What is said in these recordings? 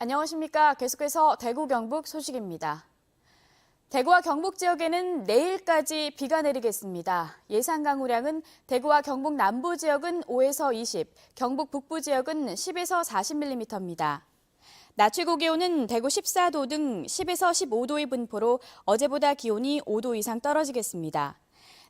안녕하십니까. 계속해서 대구 경북 소식입니다. 대구와 경북 지역에는 내일까지 비가 내리겠습니다. 예상 강우량은 대구와 경북 남부 지역은 5에서 20, 경북 북부 지역은 10에서 40mm입니다. 낮 최고 기온은 대구 14도 등 10에서 15도의 분포로 어제보다 기온이 5도 이상 떨어지겠습니다.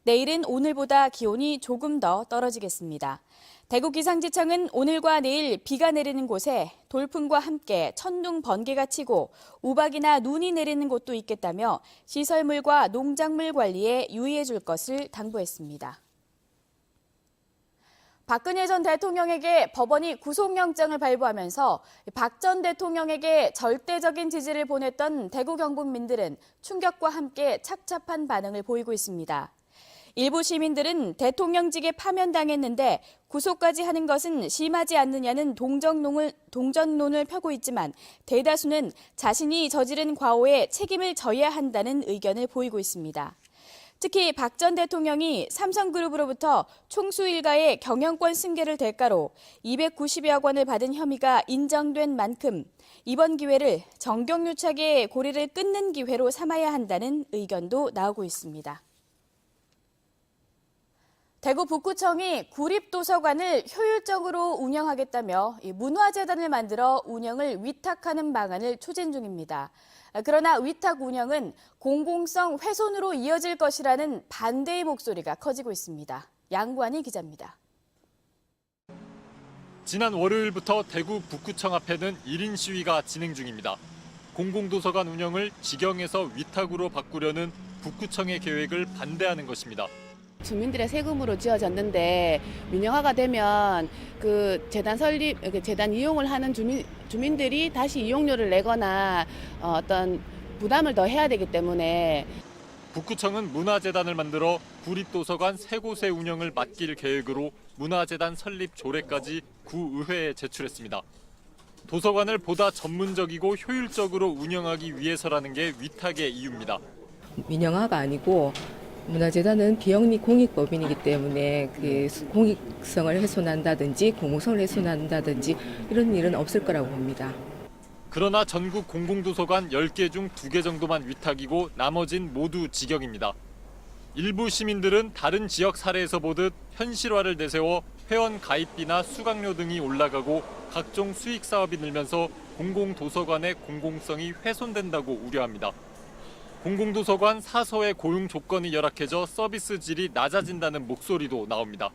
내일은 오늘보다 기온이 조금 더 떨어지겠습니다. 대구기상지청은 오늘과 내일 비가 내리는 곳에 돌풍과 함께 천둥, 번개가 치고 우박이나 눈이 내리는 곳도 있겠다며 시설물과 농작물 관리에 유의해 줄 것을 당부했습니다. 박근혜 전 대통령에게 법원이 구속영장을 발부하면서 박 전 대통령에게 절대적인 지지를 보냈던 대구 경북민들은 충격과 함께 착잡한 반응을 보이고 있습니다. 일부 시민들은 대통령직에 파면당했는데 구속까지 하는 것은 심하지 않느냐는 동전론을 펴고 있지만 대다수는 자신이 저지른 과오에 책임을 져야 한다는 의견을 보이고 있습니다. 특히 박 전 대통령이 삼성그룹으로부터 총수 일가의 경영권 승계를 대가로 290여억 원을 받은 혐의가 인정된 만큼 이번 기회를 정경유착의 고리를 끊는 기회로 삼아야 한다는 의견도 나오고 있습니다. 대구 북구청이 구립도서관을 효율적으로 운영하겠다며 문화재단을 만들어 운영을 위탁하는 방안을 추진 중입니다. 그러나 위탁 운영은 공공성 훼손으로 이어질 것이라는 반대의 목소리가 커지고 있습니다. 양관희 기자입니다. 지난 월요일부터 대구 북구청 앞에는 1인 시위가 진행 중입니다. 공공도서관 운영을 직영에서 위탁으로 바꾸려는 북구청의 계획을 반대하는 것입니다. 주민들의 세금으로 지어졌는데 민영화가 되면 그 재단 이용을 하는 주민들이 다시 이용료를 내거나 어떤 부담을 더 해야 되기 때문에 북구청은 문화재단을 만들어 구립도서관 3곳의 운영을 맡길 계획으로 문화재단 설립 조례까지 구의회에 제출했습니다. 도서관을 보다 전문적이고 효율적으로 운영하기 위해서라는 게 위탁의 이유입니다. 민영화가 아니고 문화재단은 비영리 공익법인이기 때문에 그 공익성을 훼손한다든지 공공성을 훼손한다든지 이런 일은 없을 거라고 봅니다. 그러나 전국 공공도서관 10개 중 2개 정도만 위탁이고 나머진 모두 직영입니다. 일부 시민들은 다른 지역 사례에서 보듯 현실화를 내세워 회원 가입비나 수강료 등이 올라가고 각종 수익 사업이 늘면서 공공도서관의 공공성이 훼손된다고 우려합니다. 공공도서관 사서의 고용 조건이 열악해져 서비스 질이 낮아진다는 목소리도 나옵니다.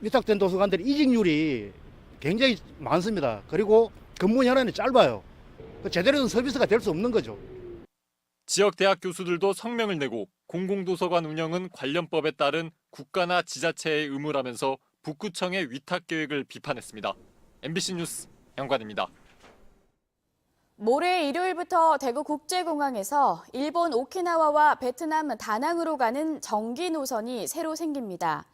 위탁된 도서관들의 이직률이 굉장히 많습니다. 그리고 근무 연한이 짧아요. 제대로 된 서비스가 될 수 없는 거죠. 지역 대학 교수들도 성명을 내고 공공도서관 운영은 관련법에 따른 국가나 지자체의 의무라면서 북구청의 위탁 계획을 비판했습니다. MBC 뉴스 양관입니다. 모레 일요일부터 대구국제공항에서 일본 오키나와와 베트남 다낭으로 가는 정기 노선이 새로 생깁니다.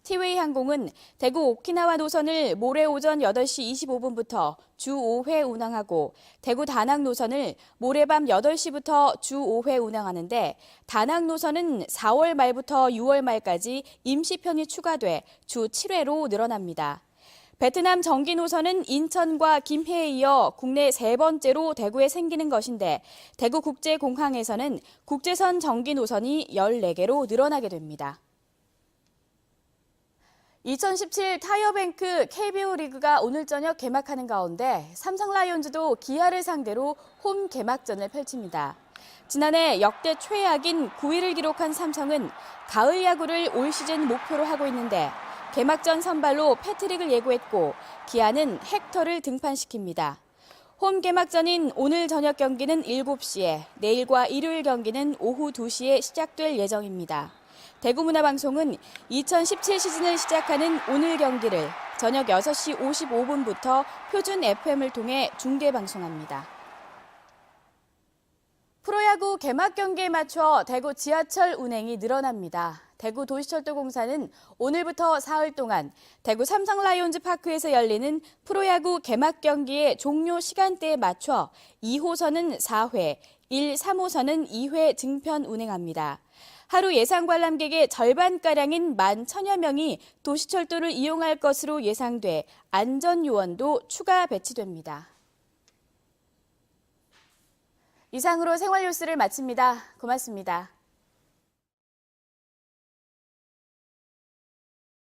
티웨이 항공은 대구 오키나와 노선을 모레 오전 8시 25분부터 주 5회 운항하고 대구 다낭 노선을 모레 밤 8시부터 주 5회 운항하는데 다낭 노선은 4월 말부터 6월 말까지 임시편이 추가돼 주 7회로 늘어납니다. 베트남 정기 노선은 인천과 김해에 이어 국내 3번째로 대구에 생기는 것인데 대구국제공항에서는 국제선 정기 노선이 14개로 늘어나게 됩니다. 2017 타이어뱅크 KBO 리그가 오늘 저녁 개막하는 가운데 삼성 라이온즈도 기아를 상대로 홈 개막전을 펼칩니다. 지난해 역대 최악인 9위를 기록한 삼성은 가을 야구를 올 시즌 목표로 하고 있는데 개막전 선발로 패트릭을 예고했고 기아는 헥터를 등판시킵니다. 홈 개막전인 오늘 저녁 경기는 7시에, 내일과 일요일 경기는 오후 2시에 시작될 예정입니다. 대구문화방송은 2017 시즌을 시작하는 오늘 경기를 저녁 6시 55분부터 표준 FM을 통해 중계방송합니다. 프로야구 개막 경기에 맞춰 대구 지하철 운행이 늘어납니다. 대구도시철도공사는 오늘부터 사흘 동안 대구 삼성 라이온즈 파크에서 열리는 프로야구 개막 경기의 종료 시간대에 맞춰 2호선은 4회, 1, 3호선은 2회 증편 운행합니다. 하루 예상 관람객의 절반가량인 11,000여 명이 도시철도를 이용할 것으로 예상돼 안전요원도 추가 배치됩니다. 이상으로 생활뉴스를 마칩니다. 고맙습니다.